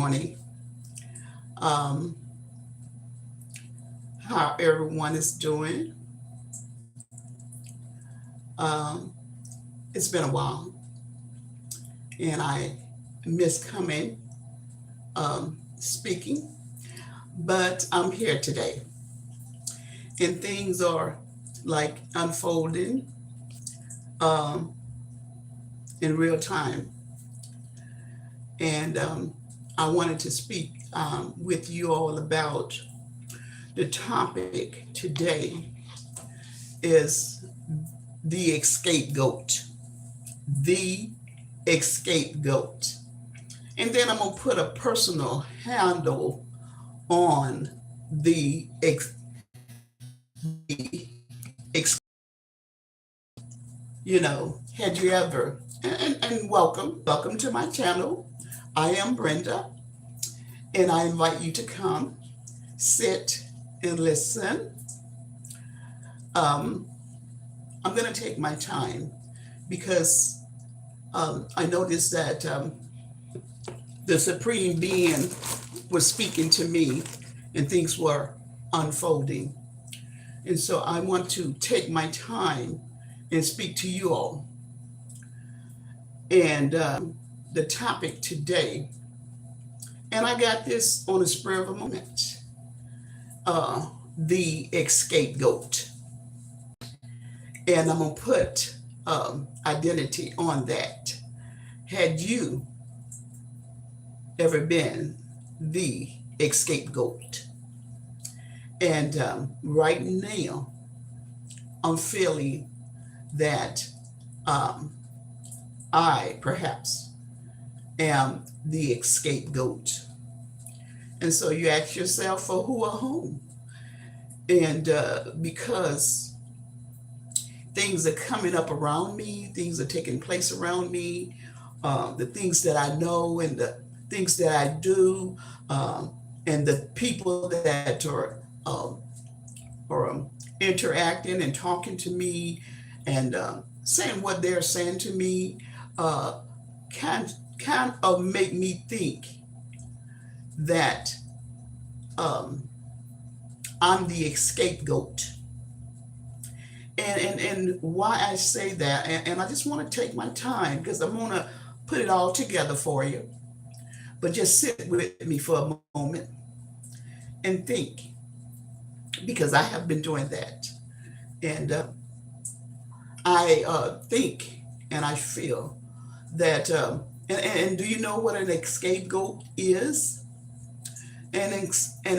morning. Um, how everyone is doing. Um, it's been a while, and I miss coming speaking, but I'm here today, and things are like unfolding um, in real time. And I wanted to speak with you all about the topic today is the scapegoat. The scapegoat. And then I'm going to put a personal handle on the had you ever, and welcome to my channel. I am Brenda, and I invite you to come, sit, and listen. Um, I'm going to take my time because I noticed that the Supreme Being was speaking to me and things were unfolding. And so I want to take my time and speak to you all. And the topic today, and I got this on the spur of a moment, the scapegoat. And I'm going to put identity on that. Had you ever been the scapegoat? And right now, I'm feeling that I perhaps am the scapegoat. And so you ask yourself, for who or whom? And because things are coming up around me, things are taking place around me, the things that I know and the things that I do, and the people that are interacting and talking to me and saying what they're saying to me, kind of make me think that I'm the scapegoat. And why I say that, and I just want to take my time because I'm going to put it all together for you. But just sit with me for a moment and think, because I have been doing that. And I think and I feel that, and do you know what an scapegoat is? An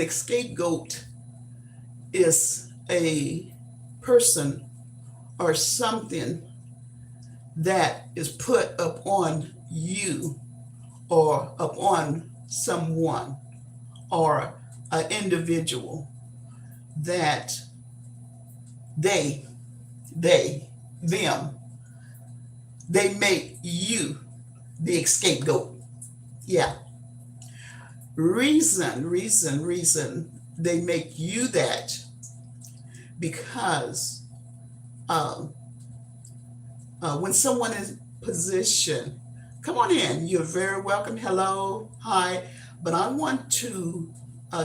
scapegoat is a person or something that is put upon you or upon someone or an individual that they, them, they make you the scapegoat. Yeah. Reason they make you that because when someone is position, come on in. You're very welcome. Hello, hi. But I want to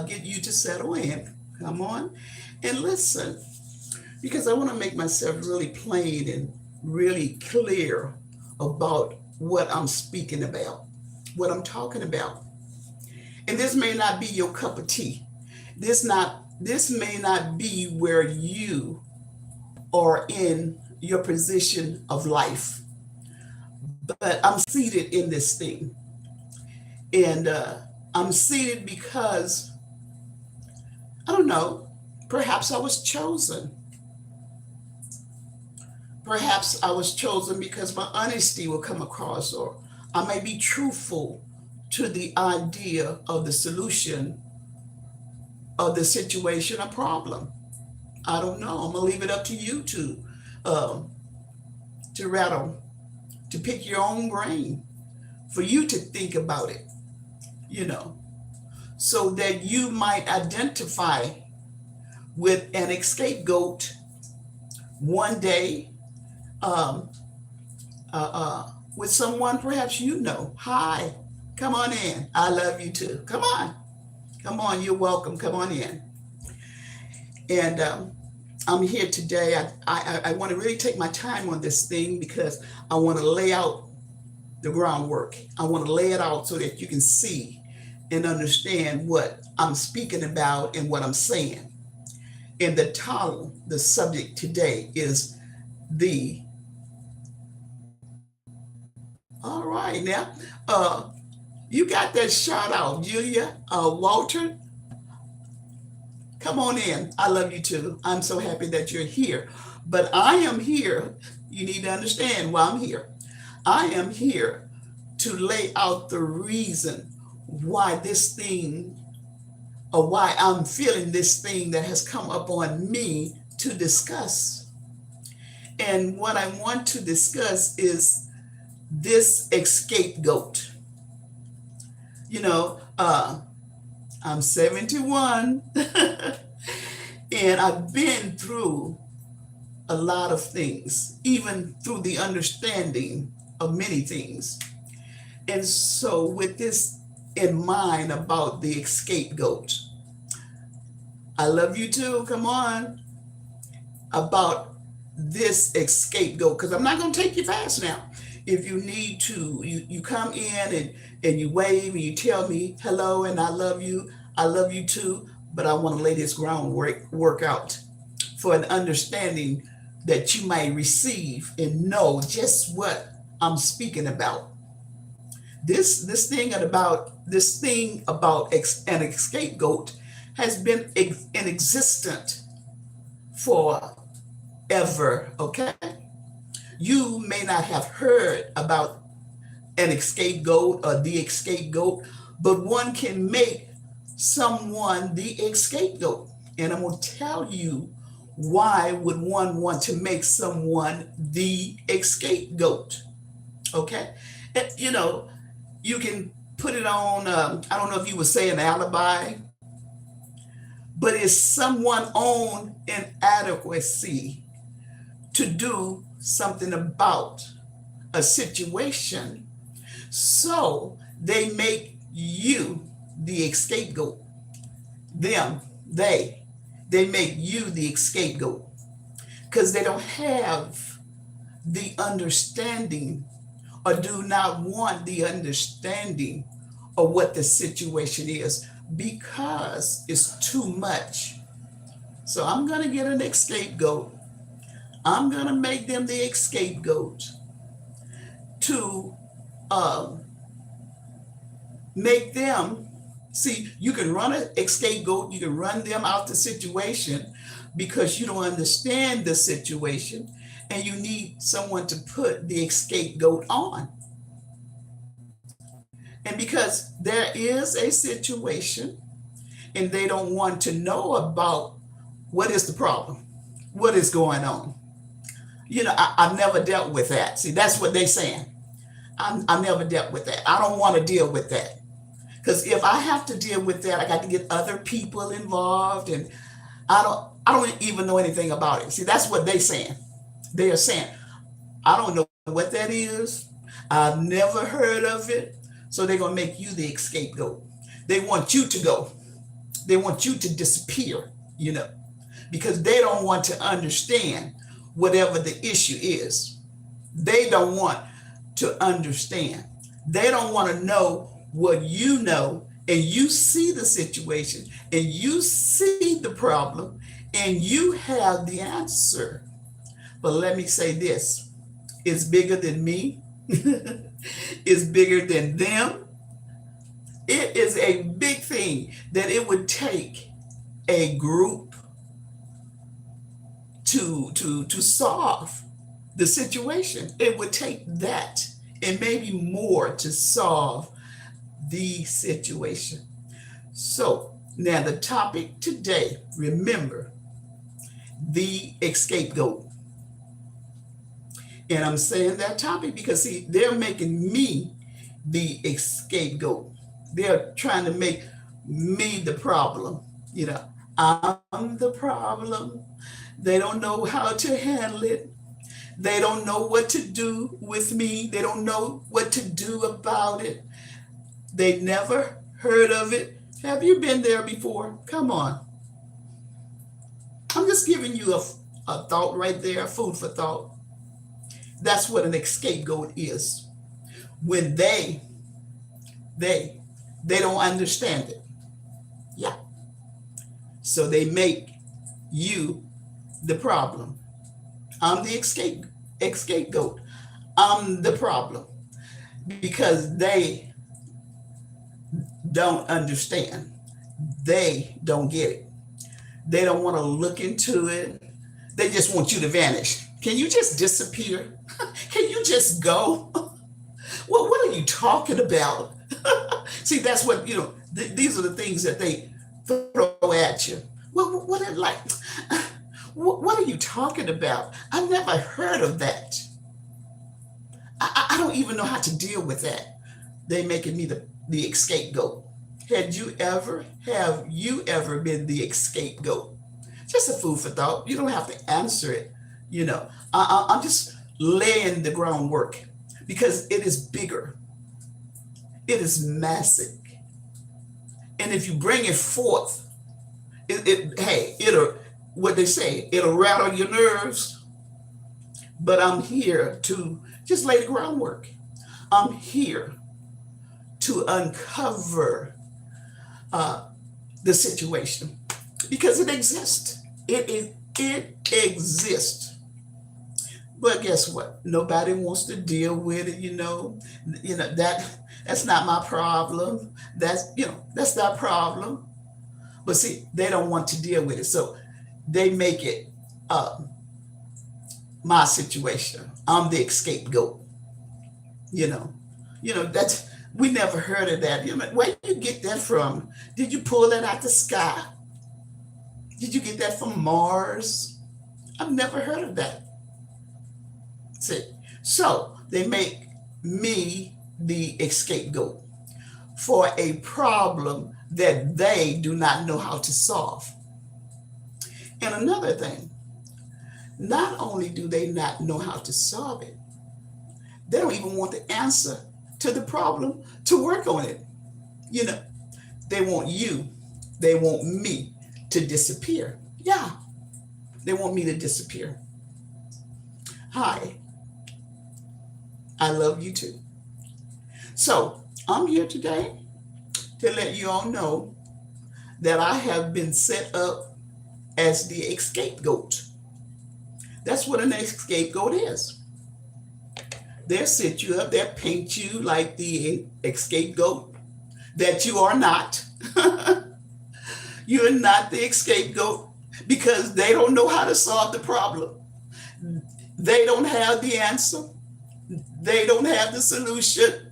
get you to settle in. Come on and listen, because I want to make myself really plain and really clear about what I'm speaking about, what I'm talking about. And this may not be your cup of tea. This may not be where you are in your position of life. But I'm seated in this thing. And I'm seated because, I don't know, perhaps I was chosen. Perhaps I was chosen because my honesty will come across, or I may be truthful to the idea of the solution of the situation or problem. I don't know. I'm going to leave it up to you to rattle, to pick your own brain, for you to think about it, so that you might identify with an scapegoat one day, with someone perhaps Hi, Come on in. I love you too. Come on. Come on. You're welcome. Come on in. And I'm here today. I want to really take my time on this thing because I want to lay out the groundwork. I want to lay it out so that you can see and understand what I'm speaking about and what I'm saying. And the title, the subject today is the, all right now, you got that shout out, Julia, Walter. Come on in. I love you too. I'm so happy that you're here. But I am here. You need to understand why I'm here. I am here to lay out the reason why this thing, or why I'm feeling this thing that has come up on me to discuss. And what I want to discuss is this scapegoat. You know, I'm 71 and I've been through a lot of things, even through the understanding of many things. And so, with this in mind about the scapegoat, I love you too. Come on. About this scapegoat, because I'm not going to take you fast now. If you need to, you come in and you wave and you tell me hello and I love you. I love you too. But I want to lay this groundwork work out for an understanding that you might receive and know just what I'm speaking about. This thing about an scapegoat has been in existence forever. Okay, you may not have heard about an scapegoat or the scapegoat, but one can make someone the scapegoat. And I'm going to tell you why would one want to make someone the scapegoat. Okay, and, you can put it on. I don't know if you would say an alibi, but it's someone own inadequacy to do something about a situation. So they make you the scapegoat. They make you the scapegoat because they don't have the understanding or do not want the understanding of what the situation is because it's too much. So I'm going to get an scapegoat. I'm going to make them the scapegoat to make them, see, you can run a scapegoat, you can run them out the situation because you don't understand the situation and you need someone to put the scapegoat on. And because there is a situation and they don't want to know about what is the problem, what is going on. I've never dealt with that. See, that's what they're saying. I never dealt with that. I don't want to deal with that. Because if I have to deal with that, I got to get other people involved and I don't even know anything about it. See, that's what they're saying. They are saying, I don't know what that is. I've never heard of it. So they're going to make you the scapegoat. They want you to go. They want you to disappear, because they don't want to understand whatever the issue is. They don't want to understand. They don't want to know what you know, and you see the situation, and you see the problem, and you have the answer. But let me say this, it's bigger than me. It's bigger than them. It is a big thing that it would take a group to solve the situation. It would take that and maybe more to solve the situation. So now the topic today, remember, the scapegoat. And I'm saying that topic because, see, they're making me the scapegoat. They're trying to make me the problem. I'm the problem. They don't know how to handle it. They don't know what to do with me. They don't know what to do about it. They never heard of it. Have you been there before? Come on. I'm just giving you a thought right there, food for thought. That's what an scapegoat is. When they they don't understand it. Yeah. So they make you the problem. I'm the scapegoat. I'm the problem because they don't understand. They don't get it. They don't want to look into it. They just want you to vanish. Can you just disappear? Can you just go? Well, what are you talking about? See, that's what, these are the things that they throw at you. What are like? What are you talking about? I never heard of that. I don't even know how to deal with that. They making me the scapegoat. Have you ever been the scapegoat? Just a food for thought. You don't have to answer it. I'm just laying the groundwork because it is bigger. It is massive. And if you bring it forth, it'll, what they say, it'll rattle your nerves. But I'm here to just lay the groundwork. I'm here to uncover the situation because it exists. It exists. But guess what? Nobody wants to deal with it. That's not my problem. That's not problem. But see, they don't want to deal with it, so they make it my situation. I'm the scapegoat. That's we never heard of that. Where did you get that from? Did you pull that out the sky? Did you get that from Mars? I've never heard of that. See, so they make me the scapegoat for a problem that they do not know how to solve. And another thing, not only do they not know how to solve it, they don't even want the answer to the problem to work on it. They want they want me to disappear. Yeah, they want me to disappear. Hi, I love you too. So I'm here today to let you all know that I have been set up as the scapegoat. That's what an scapegoat is. They'll sit you up, they'll paint you like the scapegoat that you are not. You're not the scapegoat because they don't know how to solve the problem. They don't have the answer. They don't have the solution.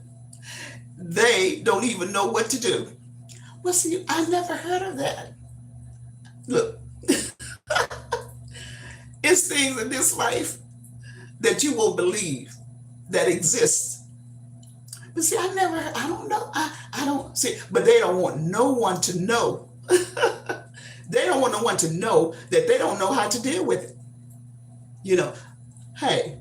They don't even know what to do. Well, see, I never heard of that. Look, it's things in this life that you won't believe that exist. But see, I don't know. I don't see, but they don't want no one to know. They don't want no one to know that they don't know how to deal with it. Hey,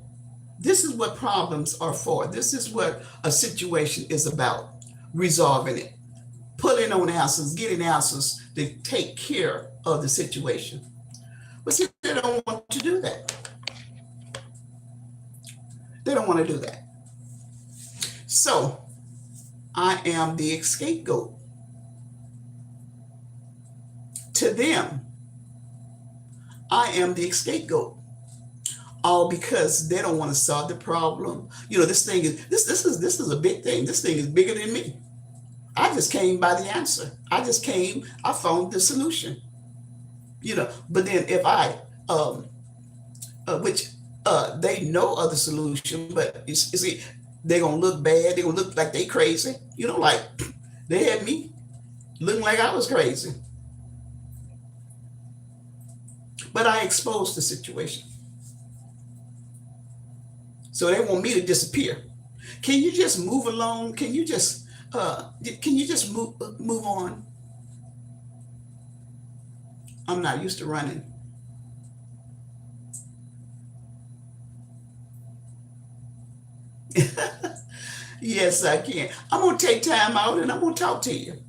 this is what problems are for. This is what a situation is about. Resolving it, pulling on answers, getting answers to take care of the situation. But see, they don't want to do that. They don't want to do that. So I am the scapegoat. To them, I am the scapegoat. All because they don't want to solve the problem. This thing is this is a big thing. This thing is bigger than me. I just came by the answer. I found the solution. But then if I they know of the solution, but you see, they're gonna look bad, they're gonna look like they crazy, like they had me looking like I was crazy. But I exposed the situation. So they want me to disappear. Can you just move along? Can you just move on? I'm not used to running. Yes, I can. I'm going to take time out and I'm going to talk to you.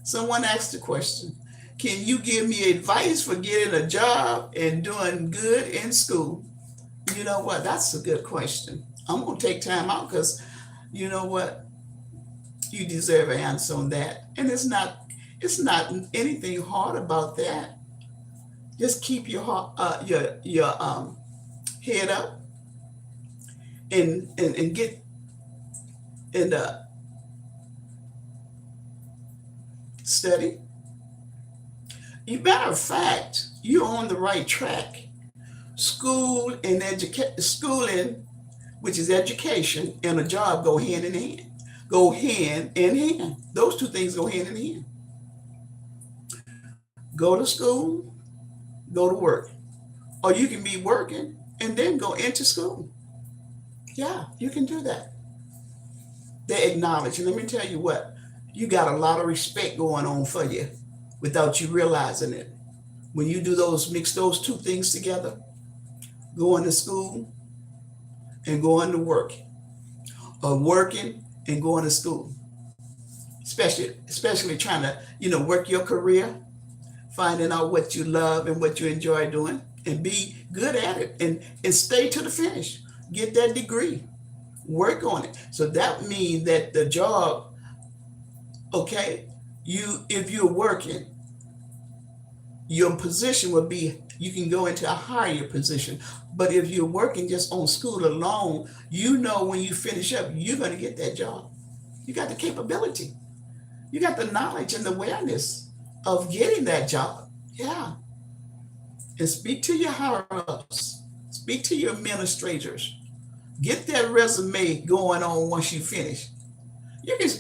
Someone asked the question, can you give me advice for getting a job and doing good in school? You know what? That's a good question. I'm going to take time out because you know what? You deserve an answer on that. And it's not anything hard about that. Just keep your head up and get and study. You matter of fact, you're on the right track. Schooling, which is education, and a job go hand in hand. Go hand in hand. Those two things go hand in hand. Go to school, go to work. Or you can be working and then go into school. Yeah, you can do that. They acknowledge. And let me tell you what, you got a lot of respect going on for you without you realizing it. When you do mix those two things together, going to school and going to work, or working and going to school, especially trying to, work your career, finding out what you love and what you enjoy doing, and be good at it, and stay to the finish. Get that degree, work on it. So that means that the job, okay, if you're working, your position would be, you can go into a higher position. But if you're working just on school alone, when you finish up, you're going to get that job. You got the capability. You got the knowledge and the awareness of getting that job. Yeah. And speak to your higher ups. Speak to your administrators. Get that resume going on once you finish.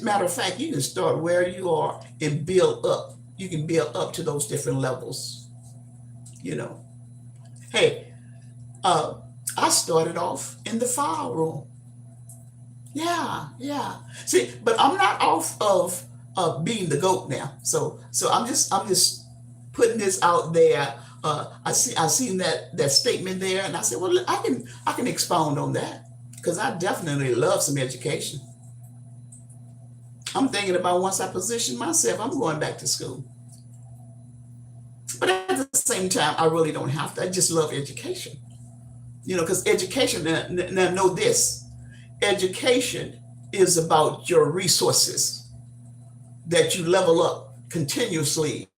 Matter of fact, you can start where you are and build up. You can build up to those different levels. Hey, I started off in the file room. Yeah, yeah. See, but I'm not off of being the goat now. So I'm just putting this out there. I seen that statement there, and I said, well, I can expound on that because I definitely love some education. I'm thinking about once I position myself, I'm going back to school. But at the same time, I really don't have to. I just love education. Because education, now know this, education is about your resources that you level up continuously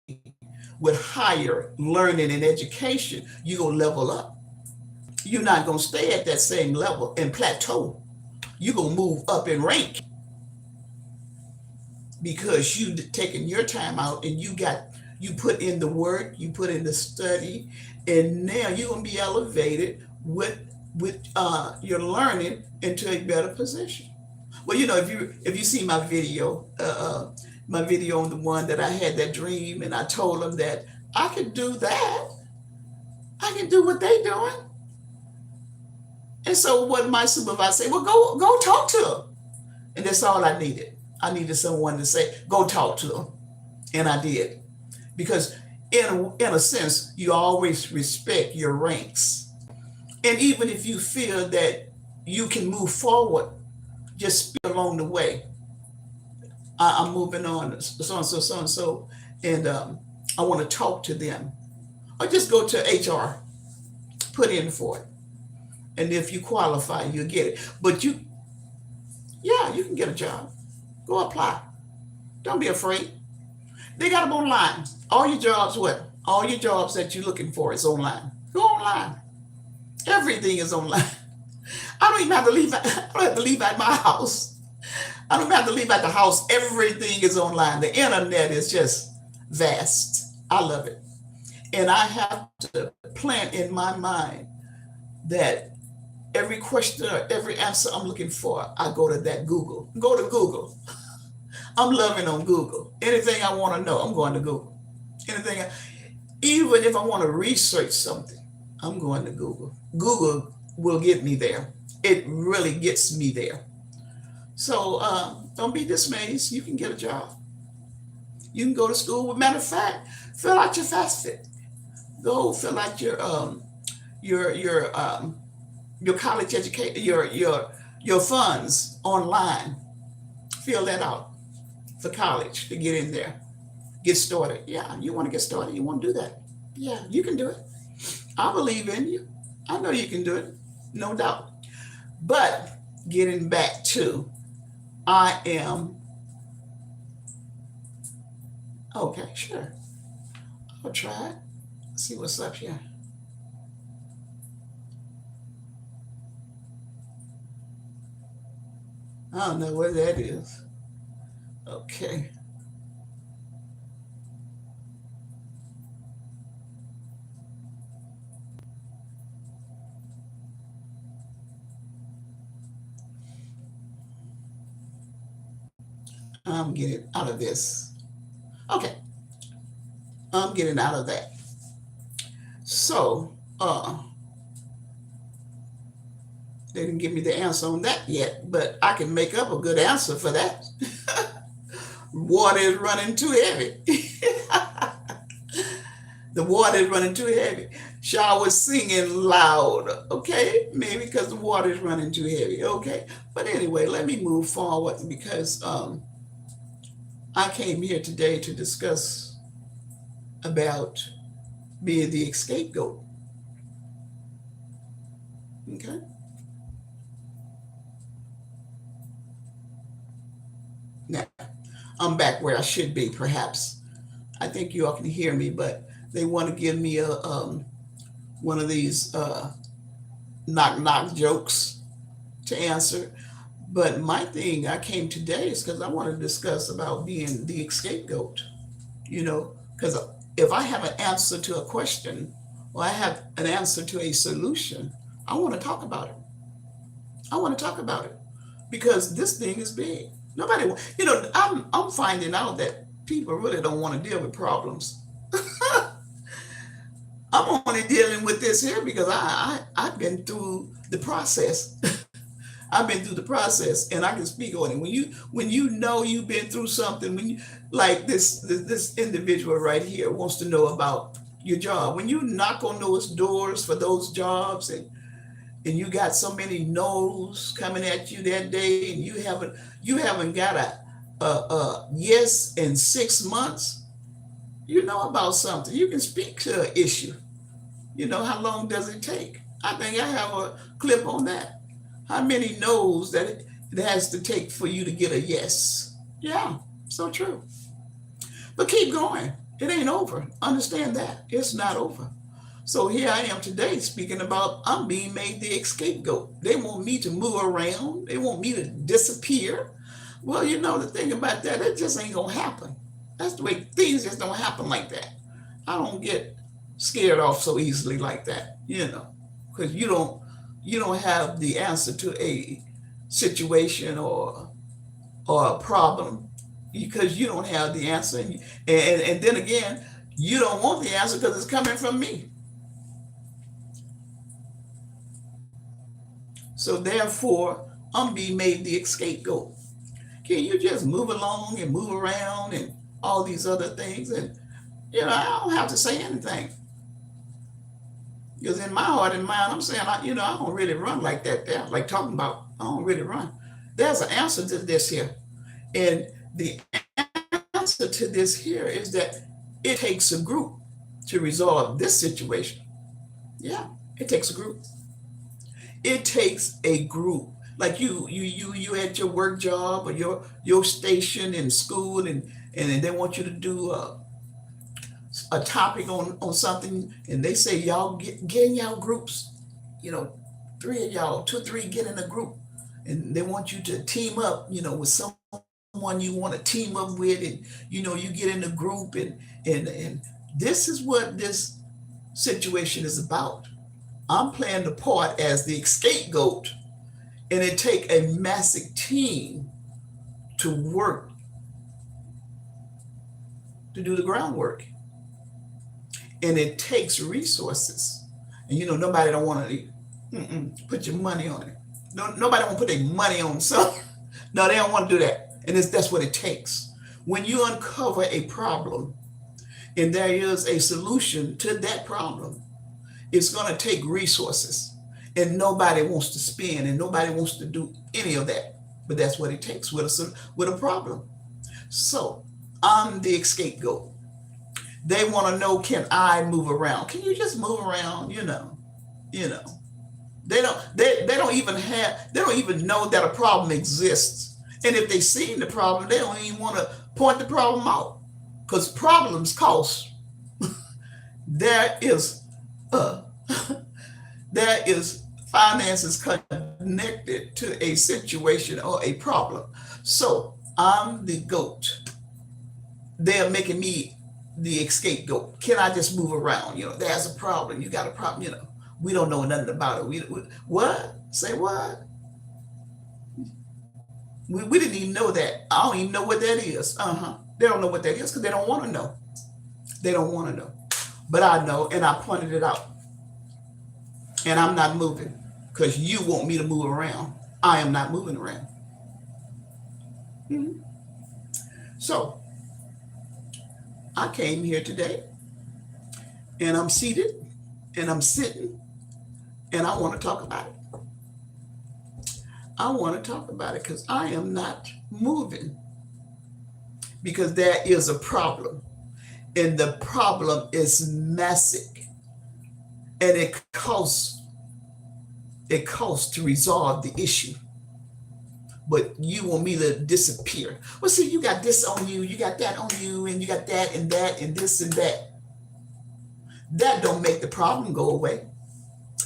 with higher learning and education. You're going to level up. You're not going to stay at that same level and plateau. You're going to move up in rank because you taken your time out and you put in the work, you put in the study, and now you're going to be elevated with your learning into a better position. Well, if you see my video on the one that I had that dream, and I told them that I could do that, I can do what they doing. And so what my supervisor said, well, go talk to them. And that's all I needed. I needed someone to say, go talk to them. And I did. Because in a sense, you always respect your ranks. And even if you feel that you can move forward, just speak along the way. I'm moving on, so and so, so and so, and I want to talk to them. Or just go to HR, put in for it. And if you qualify, you'll get it. But you can get a job. Go apply. Don't be afraid. They got them online. All your jobs, all your jobs that you're looking for is online. Go online. Everything is online. I don't even have to leave. I don't have to leave out my house. I don't have to leave out the house. Everything is online. The internet is just vast. I love it. And I have to plant in my mind that every question or every answer I'm looking for, I go to that Google. Go to Google. I'm loving on Google. Anything I want to know, I'm going to Google. Even if I want to research something, I'm going to Google. Google will get me there. It really gets me there. So don't be dismayed. You can get a job. You can go to school. Matter of fact, fill out your FAFSA. Go fill out your college education, your your funds online. Fill that out for college to get in there, get started. Yeah, you want to get started. You want to do that. Yeah, you can do it. I believe in you. I know you can do it, no doubt. But getting back to, I am, okay, sure. I'll try it. See what's up here. I don't know where that is. Okay. I'm getting out of this. Okay. I'm getting out of that. So, they didn't give me the answer on that yet, but I can make up a good answer for that. Water is running too heavy. The water is running too heavy. Shower singing loud. Okay, maybe because the water is running too heavy. Okay, but anyway, let me move forward because I came here today to discuss about being the scapegoat. Okay, now I'm back where I should be. Perhaps I think you all can hear me, but they want to give me a one of these knock knock jokes to answer. But my thing, I came today is because I want to discuss about being the scapegoat. Because if I have an answer to a question or I have an answer to a solution, I want to talk about it. I want to talk about it because this thing is big. Nobody, I'm finding out that people really don't want to deal with problems. I'm only dealing with this here because I've been through the process. I've been through the process, and I can speak on it. When you know you've been through something, when you like this individual right here wants to know about your job. When you knock on those doors for those jobs, and you got so many no's coming at you that day, and you haven't got a yes in 6 months, you know about something. You can speak to an issue. How long does it take? I think I have a clip on that. How many no's that it has to take for you to get a yes? Yeah, so true. But keep going. It ain't over. Understand that. It's not over. So here I am today speaking about I'm being made the scapegoat. They want me to move around. They want me to disappear. Well, the thing about that, it just ain't gonna happen. That's the way things just don't happen like that. I don't get scared off so easily like that, because you don't have the answer to a situation or a problem because you don't have the answer, and then again, you don't want the answer because it's coming from me. So therefore, I'm being made the scapegoat. Can you just move along and move around and all these other things, and I don't have to say anything. Because in my heart and mind, I'm saying, I don't really run like that there. Like talking about, I don't really run. There's an answer to this here. And the answer to this here is that it takes a group to resolve this situation. Yeah, it takes a group. It takes a group. Like you at your work job or your station in school, and they want you to do a topic on something, and they say y'all get in y'all groups, you know, three of y'all, two, three, get in a group, and they want you to team up, with someone you want to team up with, and you get in a group, and this is what this situation is about. I'm playing the part as the scapegoat, and it take a massive team to work to do the groundwork, and it takes resources. And nobody don't want to put your money on it. No, nobody want to put their money on something. No, they don't want to do that. And that's what it takes. When you uncover a problem and there is a solution to that problem, it's going to take resources. And nobody wants to spend and nobody wants to do any of that. But that's what it takes with a problem. So I'm the scapegoat. They want to know, can I move around? Can you just move around? You know. They don't even know that a problem exists. And if they seen the problem, they don't even want to point the problem out. Because problems cost. There is uh there is finances connected to a situation or a problem. So I'm the goat. They're making me the scapegoat. Can I just move around? There's a problem. You got a problem. We don't know nothing about it. What? Say what? We didn't even know that. I don't even know what that is. They don't know what that is because they don't want to know. They don't want to know. But I know, and I pointed it out. And I'm not moving because you want me to move around. I am not moving around. Mhm. So I came here today and I'm seated and I'm sitting and I want to talk about it. I want to talk about it because I am not moving because there is a problem and the problem is massive and it costs to resolve the issue. But you want me to disappear. Well, see, you got this on you, you got that on you, and you got that and this and that. That don't make the problem go away.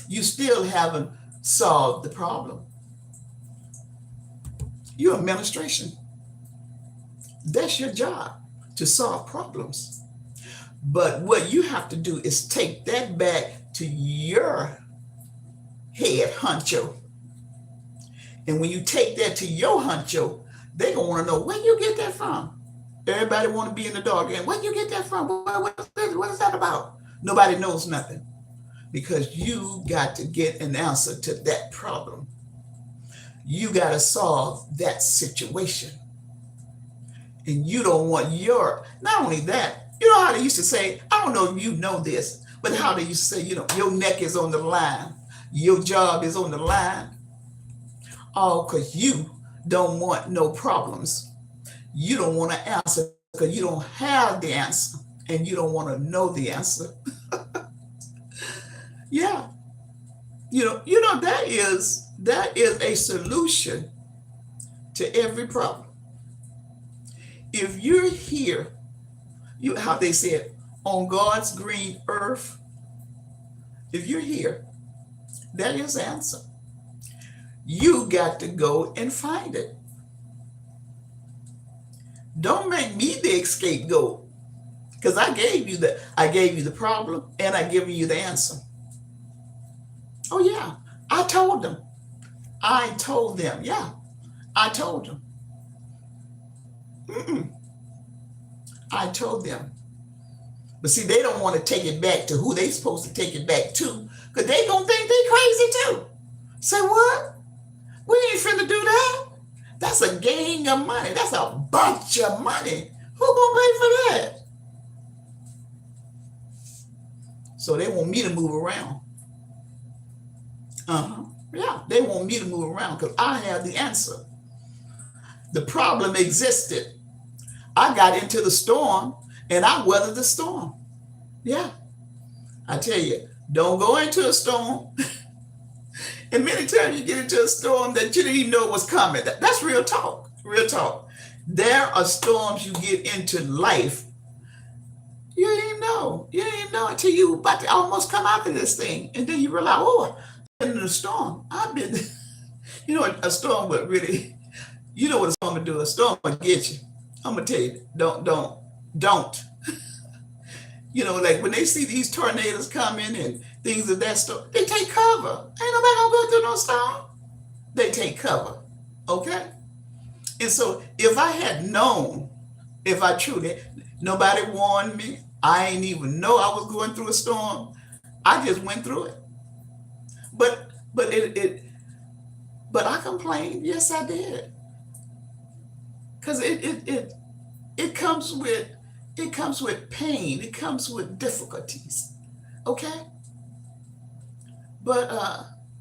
You still haven't solved the problem. You're administration. That's your job, to solve problems. But what you have to do is take that back to your head honcho. And when you take that to your honcho, they gonna want to know, where you get that from? Everybody want to be in the dog game. Where you get that from? What is that about? Nobody knows nothing because you got to get an answer to that problem. You got to solve that situation. And you don't want not only that, you know how they used to say, I don't know if you know this, but how they used to say, your neck is on the line. Your job is on the line. All because you don't want no problems. You don't want to answer because you don't have the answer and you don't want to know the answer. Yeah. That is a solution to every problem. If you're here, how they said, on God's green earth, if you're here, that is the answer. You got to go and find it. Don't make me the scapegoat because I gave you the problem and I given you the answer. Oh yeah, I told them. Yeah, I told them. I told them. But see, they don't want to take it back to who they supposed to take it back to because they gonna think they crazy too. Say what? We ain't finna do that. That's a gang of money. That's a bunch of money. Who gonna pay for that? So they want me to move around. Yeah, they want me to move around because I have the answer. The problem existed. I got into the storm and I weathered the storm. Yeah, I tell you, don't go into a storm. And many times you get into a storm that you didn't even know was coming. That's real talk. Real talk. There are storms you get into life. You didn't know. You didn't know until you about to almost come out of this thing. And then you realize, oh, I've been in a storm. I've been, a storm would really, what a storm would do. A storm would get you. I'm going to tell you, don't. Like when they see these tornadoes coming and things of that stuff, they take cover. Ain't nobody gonna go through no storm. They take cover. Okay? And so if I had known, if I truly, nobody warned me, I ain't even know I was going through a storm. I just went through it. But I complained. Yes, I did. Because it comes with pain. It comes with difficulties. Okay? But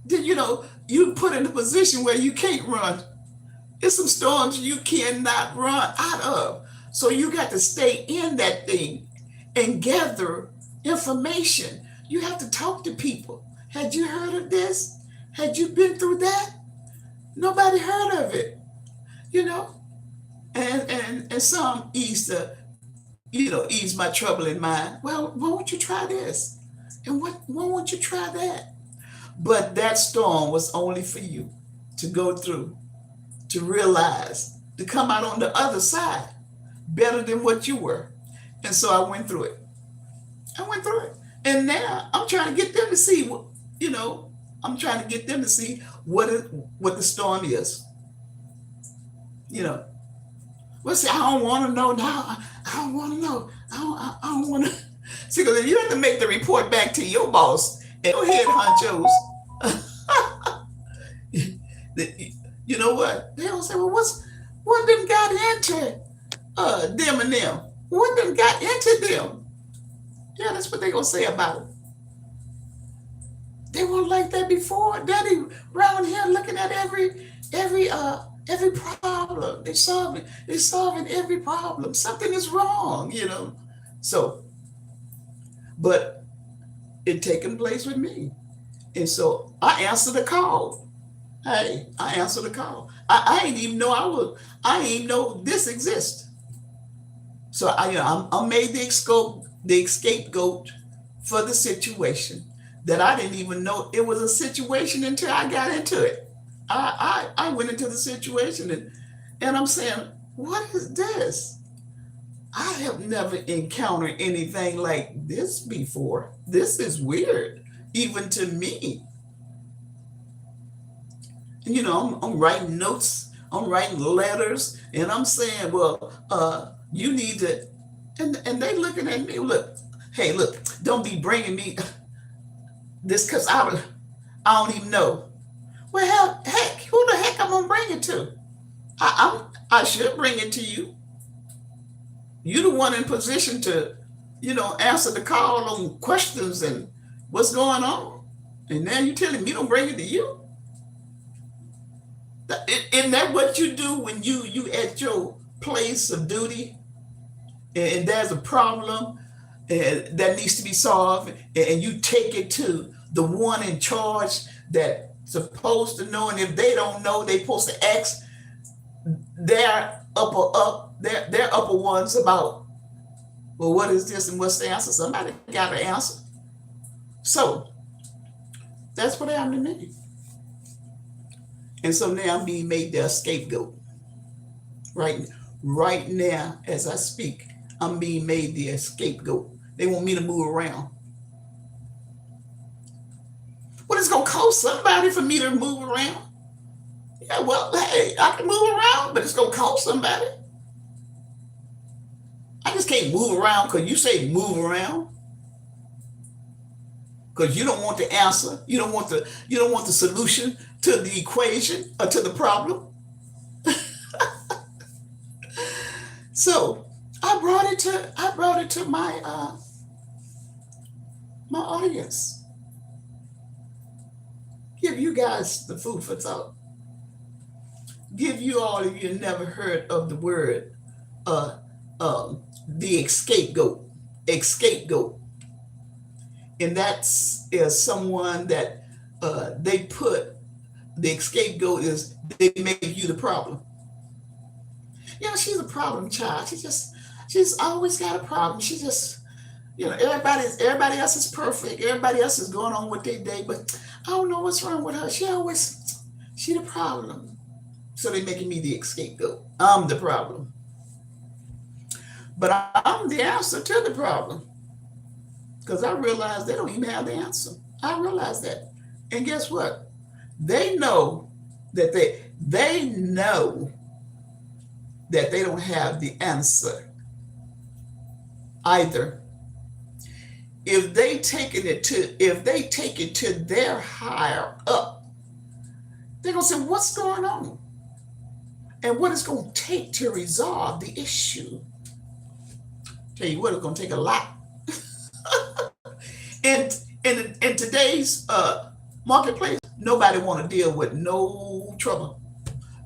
Then you put in a position where you can't run. There's some storms you cannot run out of. So you got to stay in that thing and gather information. You have to talk to people. Had you heard of this? Had you been through that? Nobody heard of it, you know. And some ease my troubling mind. Well, why won't you try this? And why won't you try that? But that storm was only for you to go through, to realize, to come out on the other side better than what you were. And so I went through it. I went through it. And now I'm trying to get them to see I'm trying to get them to see what the storm is. You know. Well, see, I don't want to know now. I don't want to know. I don't want to. See, because you have to make the report back to your boss and your head honchos. You know what? They don't say, well, what done got into them and them? What done got into them? Yeah, that's what they gonna say about it. They weren't like that before. Daddy around here looking at every problem. They're solving every problem. Something is wrong, So, but it taking place with me. And so I answered the call. Hey, I answered the call. I ain't even know I ain't even know this exists. So I made the scapegoat for the situation that I didn't even know it was a situation until I got into it. I went into the situation and I'm saying, what is this? I have never encountered anything like this before. This is weird, even to me. I'm writing notes, I'm writing letters, and I'm saying, well, you need to, and they looking at me, look, hey, look, don't be bringing me this because I don't even know. Well, heck, who the heck I'm gonna bring it to? I should bring it to you. You're the one in position to, answer the call on questions and what's going on. And now you're telling me don't bring it to you? Isn't that what you do when you at your place of duty and there's a problem that needs to be solved and you take it to the one in charge that's supposed to know, and if they don't know, they're supposed to ask their upper ones about, well, what is this and what's the answer? Somebody got to answer. So that's what happened to me. And so now I'm being made their scapegoat. Right now, as I speak, I'm being made their scapegoat. They want me to move around. Well, it's going to cost somebody for me to move around. Yeah, well, hey, I can move around, but it's going to cost somebody. I just can't move around because you say move around. Because you don't want the answer. You don't want the solution to the equation or to the problem. So I brought it to my audience. Give you guys the food for thought. Give you all of you never heard of the word the scapegoat. Scapegoat. And that's someone that they put, the scapegoat is they make you the problem. She's a problem child. She's always got a problem. She just, everybody else is perfect. Everybody else is going on with their day, but I don't know what's wrong with her. She the problem. So they're making me the scapegoat. I'm the problem. But I'm the answer to the problem. Because I realize they don't even have the answer. I realize that. And guess what? They know that they know that they don't have the answer either. If they take it to their higher up, they're gonna say, what's going on? And what it's gonna take to resolve the issue. Tell you what, it's gonna take a lot. In today's marketplace, Nobody want to deal with no trouble,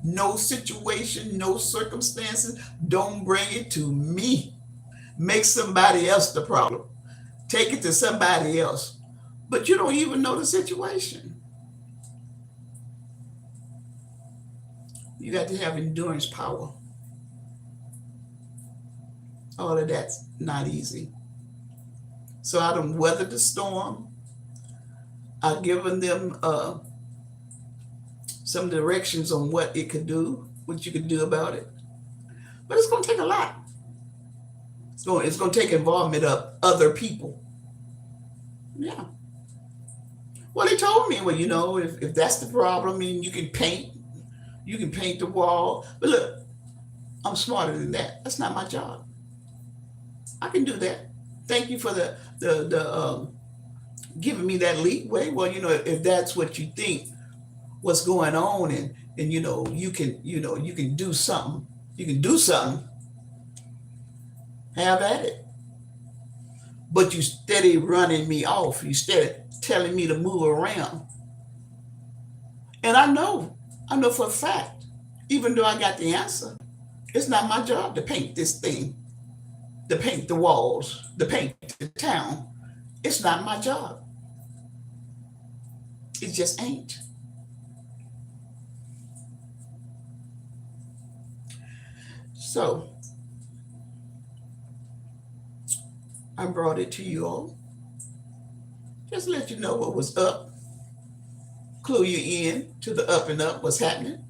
no situation, no circumstances. Don't bring it to me. Make somebody else the problem. Take it to somebody else. But you don't even know the situation. You got to have endurance power. All of that's not easy. So I done weathered the storm. I've given them some directions on what it could do, what you could do about it. But it's going to take a lot. It's going to take involvement of other people. Yeah. Well, they told me, well, if that's the problem, I mean, you can paint the wall. But look, I'm smarter than that. That's not my job. I can do that. Thank you for the giving me that leeway. Well, if that's what you think what's going on, and you can do something. You can do something. Have at it. But you steady running me off. You steady telling me to move around. And I know for a fact, even though I got the answer, it's not my job to paint this thing, to paint the walls, to paint the town. It's not my job. It just ain't. So I brought it to you all. Just let you know what was up. Clue you in to the up and up, what's happening.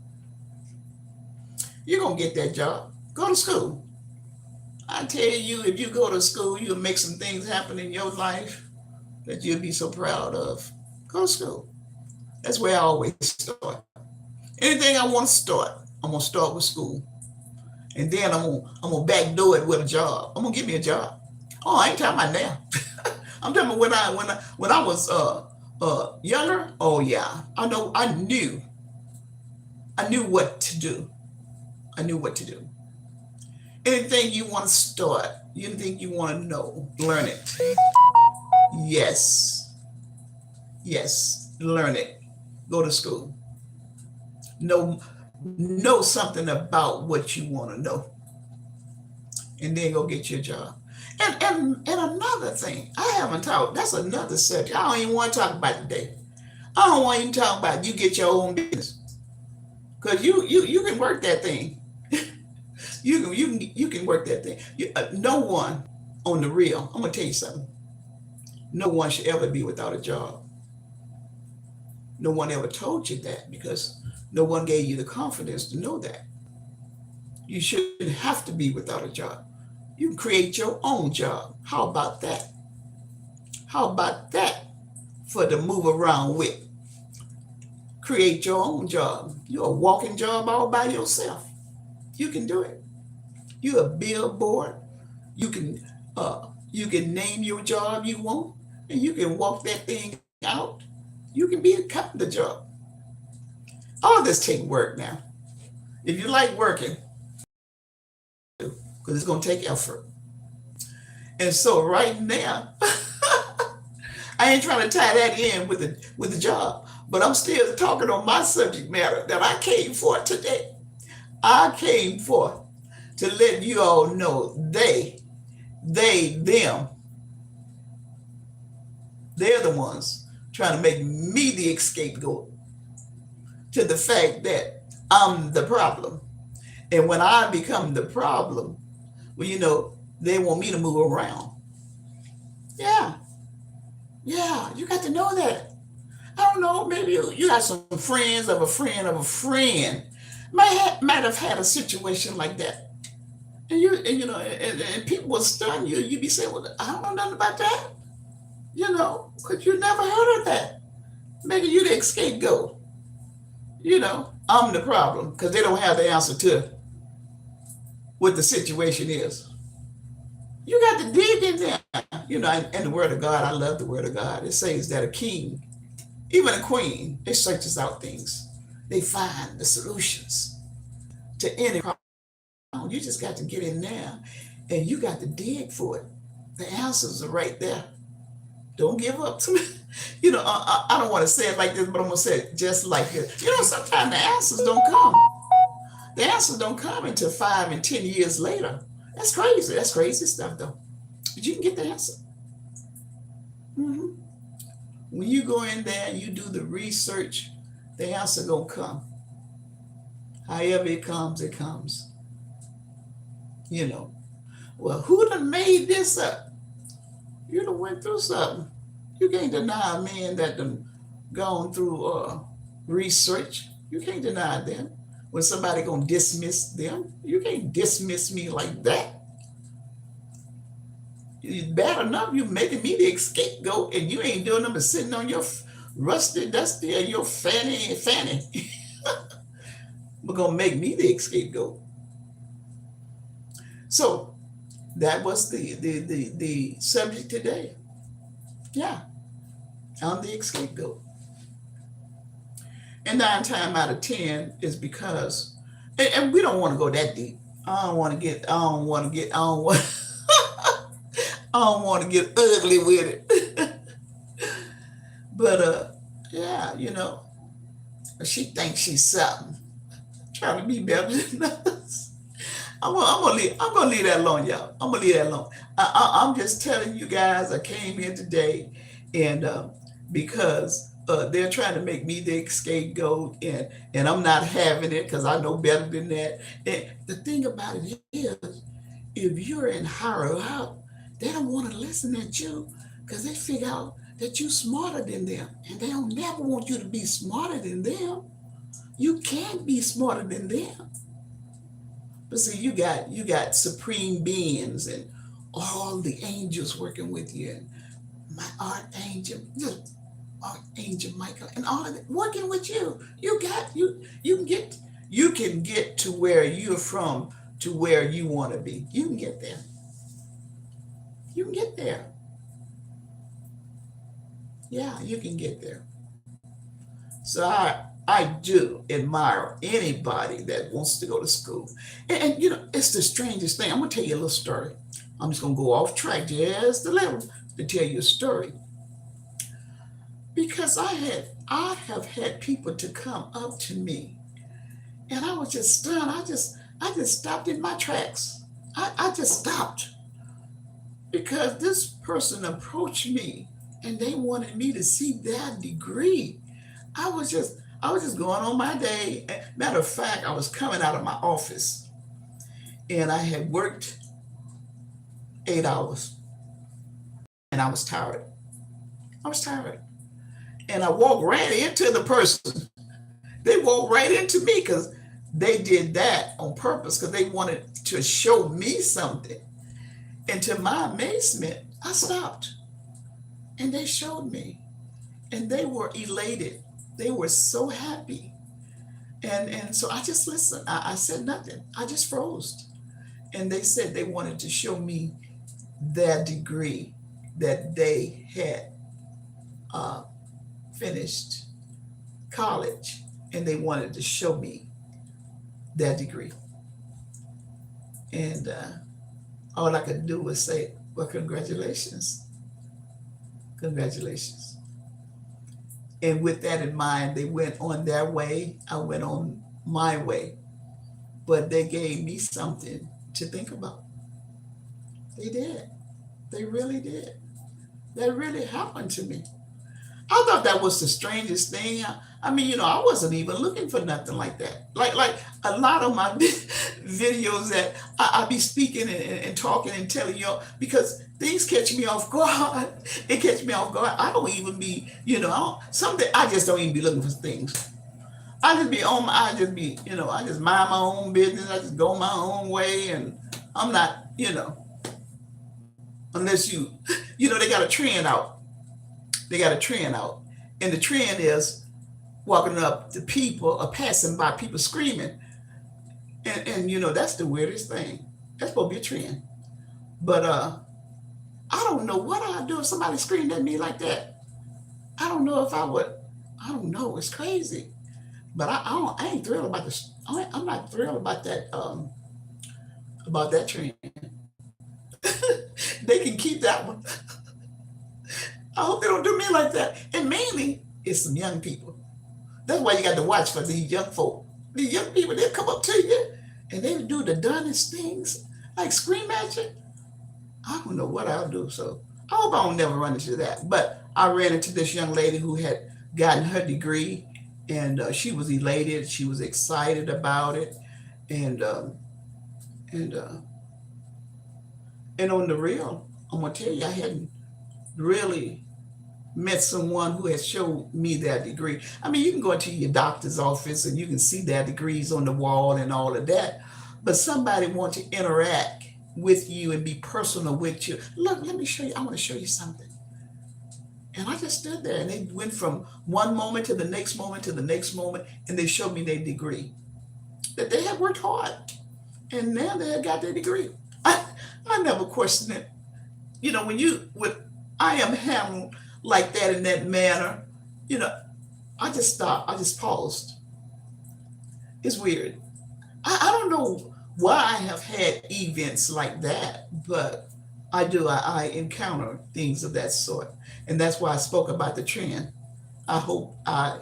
You're going to get that job. Go to school. I tell you, if you go to school, you'll make some things happen in your life that you'll be so proud of. Go to school. That's where I always start. Anything I want to start, I'm going to start with school. And then I'm going to backdoor it with a job. I'm going to give me a job. Oh, I ain't talking about now. I'm talking about when I was younger. Oh yeah, I knew what to do. I knew what to do. Anything you want to start, anything you want to know, learn it. Yes, learn it. Go to school. Know something about what you want to know, and then go get your job. And another thing, I haven't talked. That's another subject. I don't even want to talk about today. I don't want to even talk about you get your own business, because you can work that thing. you can work that thing. No one on the real. I'm gonna tell you something. No one should ever be without a job. No one ever told you that, because no one gave you the confidence to know that. You shouldn't have to be without a job. You can create your own job. How about that? How about that for to move around with? Create your own job. You're a walking job all by yourself. You can do it. You're a billboard. You can name your job you want, and you can walk that thing out. You can be a cut the job. All this take work now. If you like working, because it's going to take effort. And so right now, I ain't trying to tie that in with the job, but I'm still talking on my subject matter that I came for today. I came for to let you all know them, they're the ones trying to make me the scapegoat to the fact that I'm the problem. And when I become the problem, well, they want me to move around. Yeah, you got to know that. I don't know, maybe you got some friends of a friend of a friend might have had a situation like that. And people will stun you. You be saying, well, I don't know nothing about that. Because you never heard of that. Maybe you the scapegoat. I'm the problem because they don't have the answer to what the situation is. You got to dig in there. And the word of God, I love the word of God. It says that a king, even a queen, they searches out things. They find the solutions to any problem. You just got to get in there and you got to dig for it. The answers are right there. Don't give up to me. I don't want to say it like this, but I'm going to say it just like this. Sometimes the answers don't come. The answers don't come until 5 and 10 years later. That's crazy. That's crazy stuff, though. But you can get the answer. hmm When you go in there and you do the research, the answer gonna come. However it comes, it comes. You know. Well, who done made this up? You done went through something. You can't deny a man that done gone through research. You can't deny them. When somebody gonna dismiss them, you can't dismiss me like that. It's bad enough you making me the scapegoat, and you ain't doing them but sitting on your rusty, dusty, and your fanny. But gonna make me the scapegoat. So that was the subject today. Yeah, I'm the scapegoat. And 9 times out of 10 is because, and we don't want to go that deep. I don't want to get ugly with it. But yeah, she thinks she's something, trying to be better than us. I'm gonna leave that alone, y'all. I'm gonna leave that alone. I'm just telling you guys. I came here today, and because they're trying to make me the scapegoat, and I'm not having it because I know better than that. And the thing about it is, if you're in higher up, they don't want to listen at you because they figure out that you're smarter than them, and they don't never want you to be smarter than them. You can't be smarter than them. But see, you got supreme beings and all the angels working with you, and my archangel, Archangel Michael, and all of it working with you. You can get to where you're from, to where you want to be. You can get there. You can get there. Yeah, you can get there. So I do admire anybody that wants to go to school. And it's the strangest thing. I'm gonna tell you a little story. I'm just gonna go off track just a little to tell you a story. Because I have had people to come up to me, and I was just stunned. I just stopped in my tracks. I just stopped because this person approached me and they wanted me to see their degree. I was just going on my day. Matter of fact, I was coming out of my office and I had worked 8 hours and I was tired. I was tired. And I walked right into the person. They walked right into me because they did that on purpose because they wanted to show me something. And to my amazement, I stopped and they showed me, and they were elated. They were so happy. And so I just listened. I said nothing. I just froze. And they said they wanted to show me their degree that they had finished college, and they wanted to show me their degree. And all I could do was say, well, congratulations. Congratulations. And with that in mind, they went on their way. I went on my way. But they gave me something to think about. They did. They really did. That really happened to me. I thought that was the strangest thing. I mean, I wasn't even looking for nothing like that. Like a lot of my videos that I be speaking and talking and telling y'all, because things catch me off guard. It catch me off guard. I don't even be, I just don't even be looking for things. I just be I just mind my own business. I just go my own way, and I'm not, unless they got a trend out. They got a trend out. And the trend is walking up to people or passing by people screaming. And that's the weirdest thing. That's supposed to be a trend. But I don't know what I'd do if somebody screamed at me like that. I don't know if I would. I don't know. It's crazy. But I ain't thrilled about this. I'm not thrilled about that trend. They can keep that one. I hope they don't do me like that. And mainly, it's some young people. That's why you got to watch for these young folk. These young people, they'll come up to you and they do the dumbest things, like scream at you. I don't know what I'll do. So I hope I don't never run into that. But I ran into this young lady who had gotten her degree, and she was elated. She was excited about it, and and uh, and on the real, I'm gonna tell you, I hadn't really met someone who has showed me their degree. I mean, you can go into your doctor's office and you can see their degrees on the wall and all of that, but somebody wants to interact with you and be personal with you. Look, let me show you. I want to show you something. And I just stood there and they went from one moment to the next moment to the next moment, and they showed me their degree that they had worked hard, and now they had got their degree. I never questioned it. When I am handled like that in that manner, you know, I just stopped. I just paused. It's weird. I don't know why I have had events like that, but I do. I encounter things of that sort, and that's why I spoke about the trend. I hope I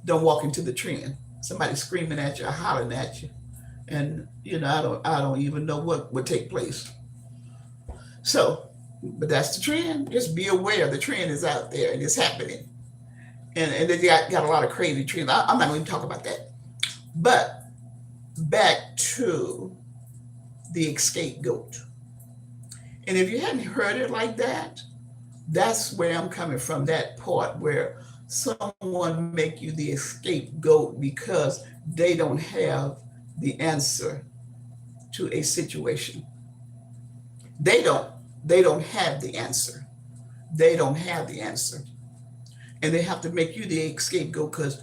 don't walk into the trend. Somebody screaming at you or hollering at you, and I don't even know what would take place. So, but that's the trend. Just be aware the trend is out there and it's happening. And they got a lot of crazy trends. I'm not going to talk about that. But back to the scapegoat. And if you hadn't heard it like that, that's where I'm coming from, that part where someone make you the scapegoat because they don't have the answer to a situation. They don't. They don't have the answer. They don't have the answer. And they have to make you the scapegoat because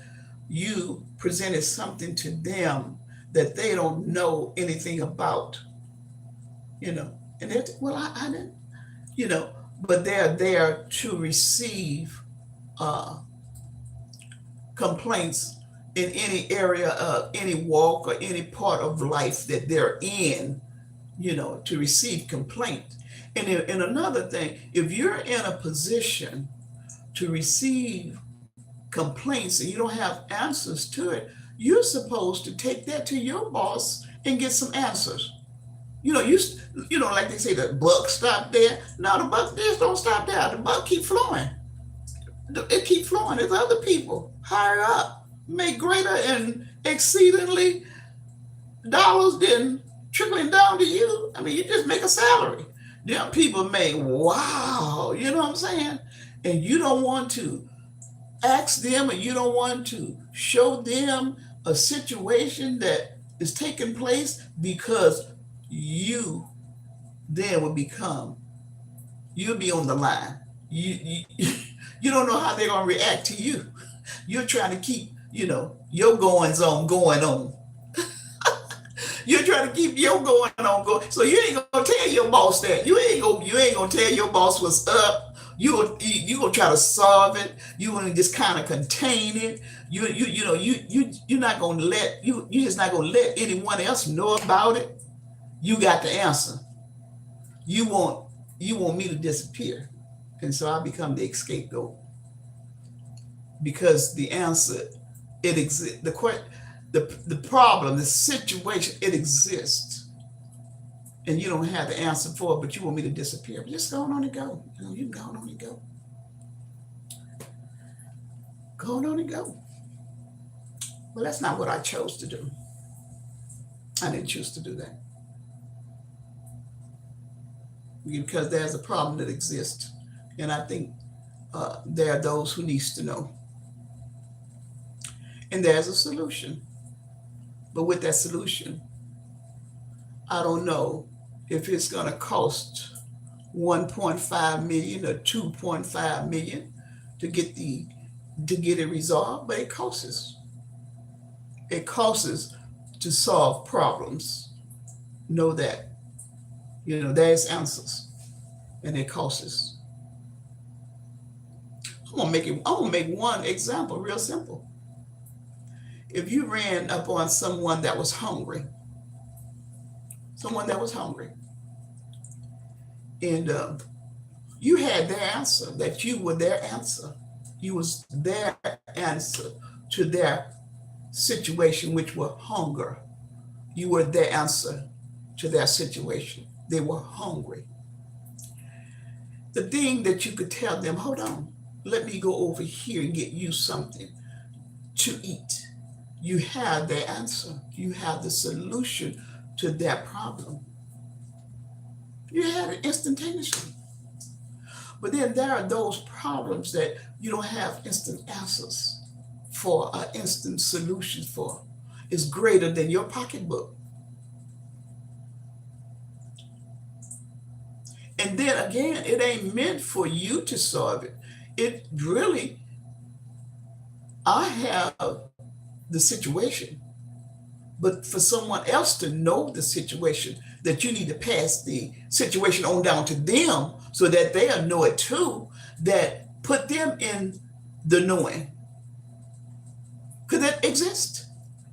you presented something to them that they don't know anything about, And they're, well, I didn't, but they're there to receive uh, complaints in any area, any walk or any part of life that they're in, to receive complaint. And another thing, if you're in a position to receive complaints and you don't have answers to it, you're supposed to take that to your boss and get some answers. Like they say, the buck stop there. No, the buck just don't stop there. The buck keep flowing. It keep flowing. There's other people higher up make greater and exceedingly dollars than trickling down to you. I mean, you just make a salary. People make, wow, you know what I'm saying? And you don't want to ask them, and you don't want to show them a situation that is taking place, because you then will you'll be on the line. You don't know how they're going to react to you. You're trying to keep, your goings on going on. You're trying to keep your going on going. So you ain't gonna tell your boss that. You ain't gonna tell your boss what's up. You gonna try to solve it. You gonna just kind of contain it. You're not gonna you just not gonna let anyone else know about it. You got the answer. You want me to disappear, and so I become the scapegoat because the answer, it exists. The problem, the situation, it exists, and you don't have the answer for it, but you want me to disappear. Just go on and go. You can go on and go. Go on and go. Well, that's not what I chose to do. I didn't choose to do that because there's a problem that exists, and I think there are those who needs to know, and there's a solution. But with that solution, I don't know if it's going to cost 1.5 million or 2.5 million to get it resolved, but it costs us. It costs us to solve problems. Know that. There's answers, and it costs us. I'm gonna make one example real simple. If you ran up on someone that was hungry, and You had their answer, that you were their answer. You was their answer to their situation, which were hunger. You were their answer to their situation. They were hungry. The thing that you could tell them, hold on, let me go over here and get you something to eat. You have their answer. You have the solution to their problem. You had it instantaneously. But then there are those problems that you don't have instant answers for, instant solutions for. It's greater than your pocketbook. And then again, it ain't meant for you to solve it. It really, I have the situation, but for someone else to know the situation, that you need to pass the situation on down to them so that they'll know it too, that put them in the knowing. Because that exists.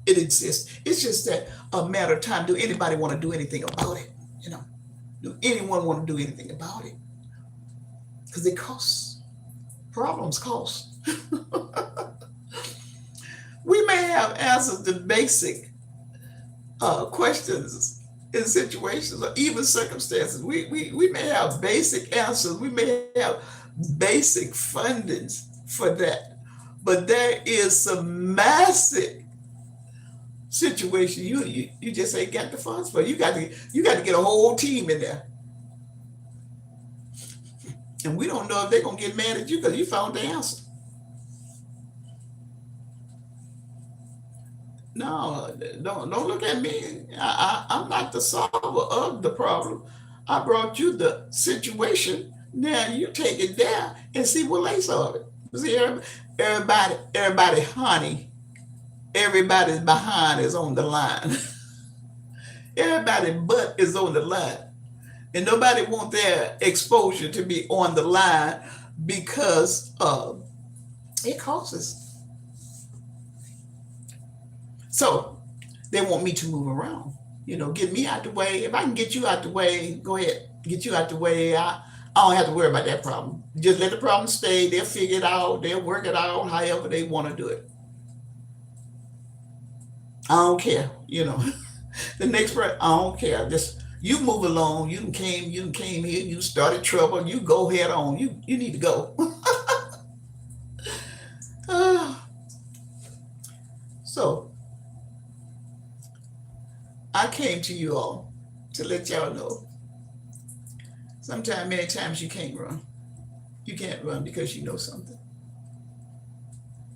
It exists. It's just that a matter of time. Do anybody want to do anything about it? Do anyone want to do anything about it? Because it costs. Problems cost. We may have answers to basic questions in situations or even circumstances. We may have basic answers. We may have basic fundings for that. But there is some massive situation you just ain't got the funds for. You got to get a whole team in there. And we don't know if they're gonna get mad at you because you found the answer. No, don't look at me. I'm not the solver of the problem. I brought you the situation. Now you take it there and see what they solve it. See, everybody, honey, everybody's behind is on the line. Everybody's butt is on the line. And nobody want their exposure to be on the line because it costs. So they want me to move around, get me out the way. If I can get you out the way, go ahead, get you out the way. I don't have to worry about that problem. Just let the problem stay. They'll figure it out. They'll work it out however they want to do it. I don't care, The next person, I don't care. Just you move along. You came here. You started trouble. You go head on. You need to go. So I came to you all to let y'all know. Many times you can't run. You can't run because you know something.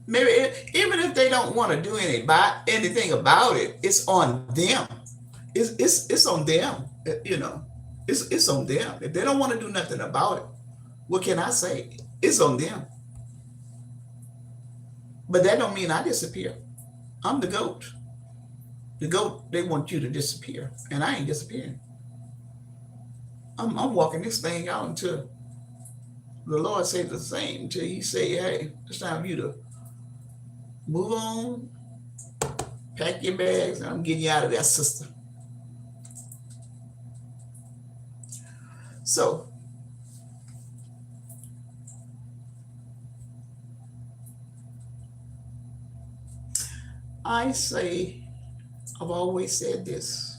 Maybe even if they don't want to do anything about it, it's on them. It's on them. It's on them. If they don't want to do nothing about it, what can I say? It's on them. But that don't mean I disappear. I'm the goat. The goat, they want you to disappear, and I ain't disappearing. I'm walking this thing out until the Lord says the same. Until He say, "Hey, it's time for you to move on, pack your bags, and I'm getting you out of there, sister." So I've always said this,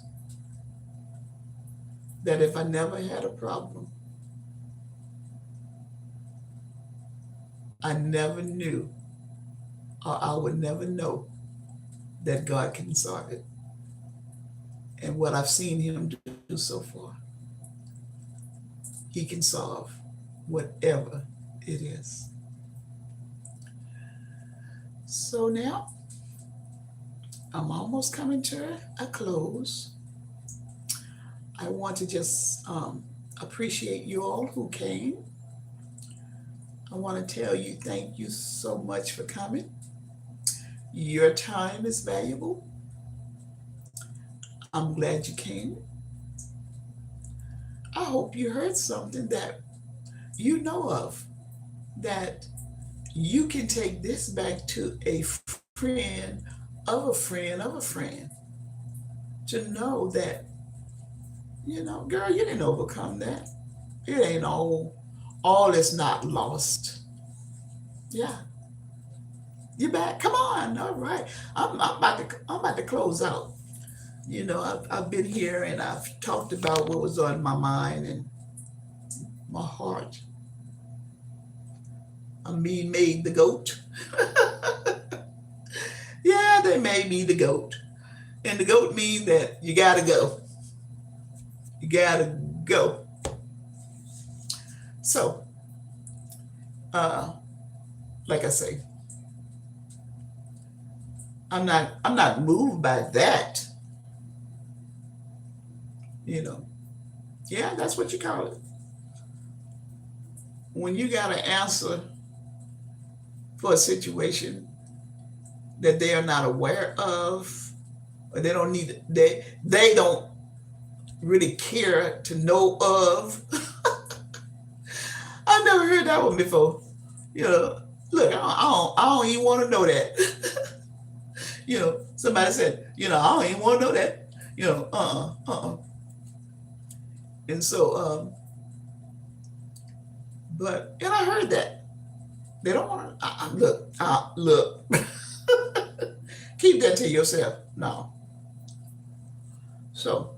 that if I never had a problem, I never knew, or I would never know, that God can solve it. And what I've seen Him do so far, He can solve whatever it is. So now, I'm almost coming to a close. I want to just appreciate you all who came. I want to tell you thank you so much for coming. Your time is valuable. I'm glad you came. I hope you heard something that you know of, that you can take this back to a friend of a friend of a friend, to know that, girl, you didn't overcome that. It ain't all All is not lost. Yeah, you're back. Come on. All right. I'm about to close out. I've been here and I've talked about what was on my mind and my heart. I'm being made the goat. Yeah, they made me the goat. And the goat means that you gotta go. You gotta go. So, uh, like I say, I'm not moved by that, you know. Yeah, that's what you call it. When you gotta answer for a situation that they are not aware of, or they don't need they don't really care to know of. I never heard that one before. You know, look, I don't even want to know that. Somebody said, I don't even want to know that. And so, and I heard that they don't want to. Look. Keep that to yourself. No. So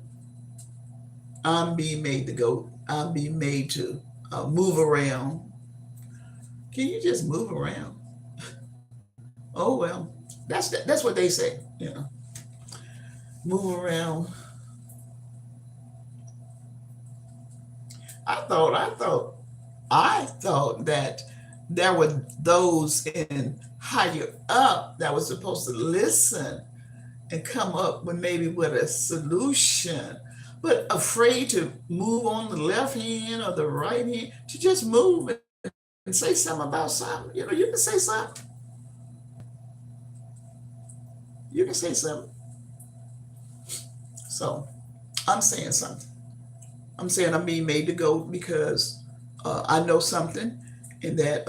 I'm being made to go. I'm being made to move around. Can you just move around? Oh well, that's what they say. Move around. I thought that there were those in higher up that was supposed to listen and come up with a solution, but afraid to move on the left hand or the right hand, to just move and say something about something. You can say something. You can say something. So I'm saying something. I'm saying I'm being made to go because I know something, and that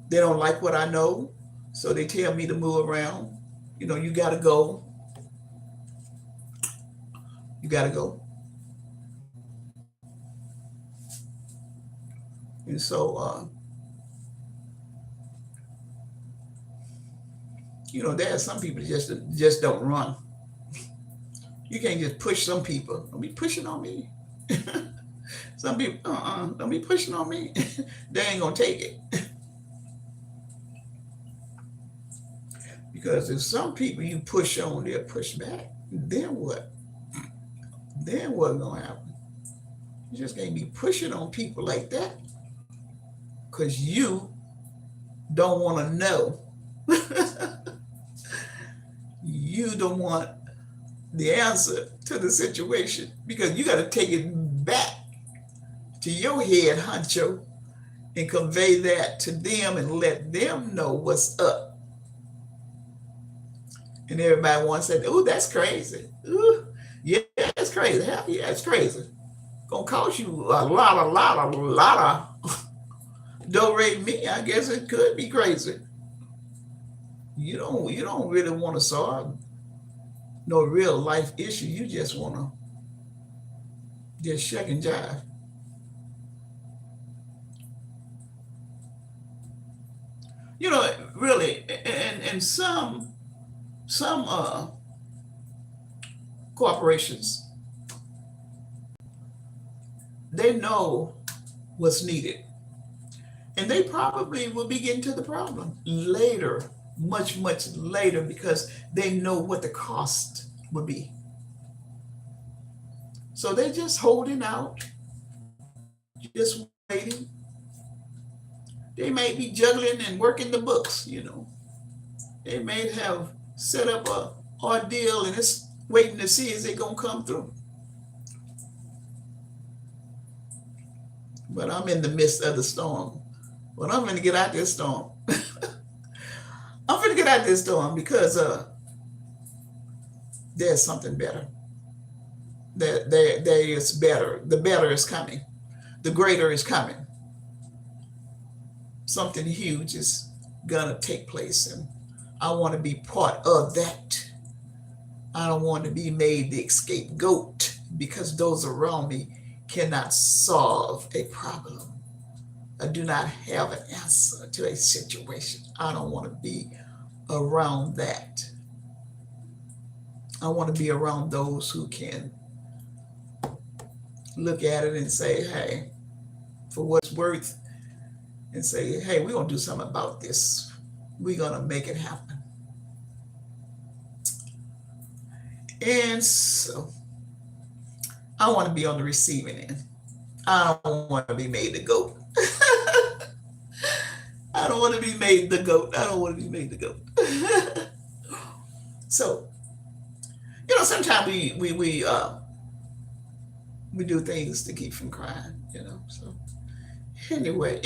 they don't like what I know, so they tell me to move around. You got to go. You got to go. And so, there are some people just don't run. You can't just push some people. Don't be pushing on me. Some people, don't be pushing on me. They ain't gonna take it. Because if some people you push on, they'll push back. Then what? Then what's gonna happen? You just can't be pushing on people like that because you don't want to know. You don't want the answer to the situation because you got to take it back to your head honcho and convey that to them and let them know what's up. And everybody wants to say, "Oh, that's crazy. Ooh, yeah, it's crazy. Hell yeah, it's crazy. Gonna cost you a lot of do re me. I guess it could be crazy. You don't really want to solve no real life issue. You just want to just shuck and jive. Really, and some corporations, they know what's needed, and they probably will be getting to the problem later, much later, because they know what the cost would be. So they're just holding out, just waiting. They may be juggling and working the books. They may have set up a ordeal and it's waiting to see is it gonna come through. But I'm in the midst of the storm. But I'm gonna get out this storm. I'm gonna get out this storm because there's something better. There is better. The better is coming. The greater is coming. Something huge is gonna take place, and I want to be part of that. I don't want to be made the scapegoat because those around me cannot solve a problem. do not have an answer to a situation. I don't want to be around that. I want to be around those who can look at it and say, hey, for what it's worth, and say, hey, we're going to do something about this. We're going to make it happen. And so I want to be on the receiving end. I don't want to be made the goat. I don't want to be made the goat. I don't want to be made the goat. So, sometimes we do things to keep from crying, So anyway,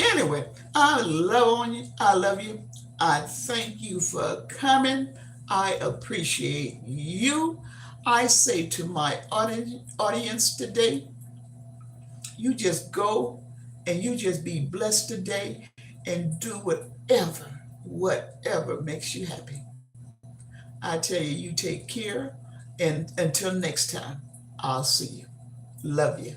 I love you. I thank you for coming. I appreciate you. I say to my audience today, you just go and you just be blessed today and do whatever makes you happy. I tell you, you take care, and until next time, I'll see you. Love you.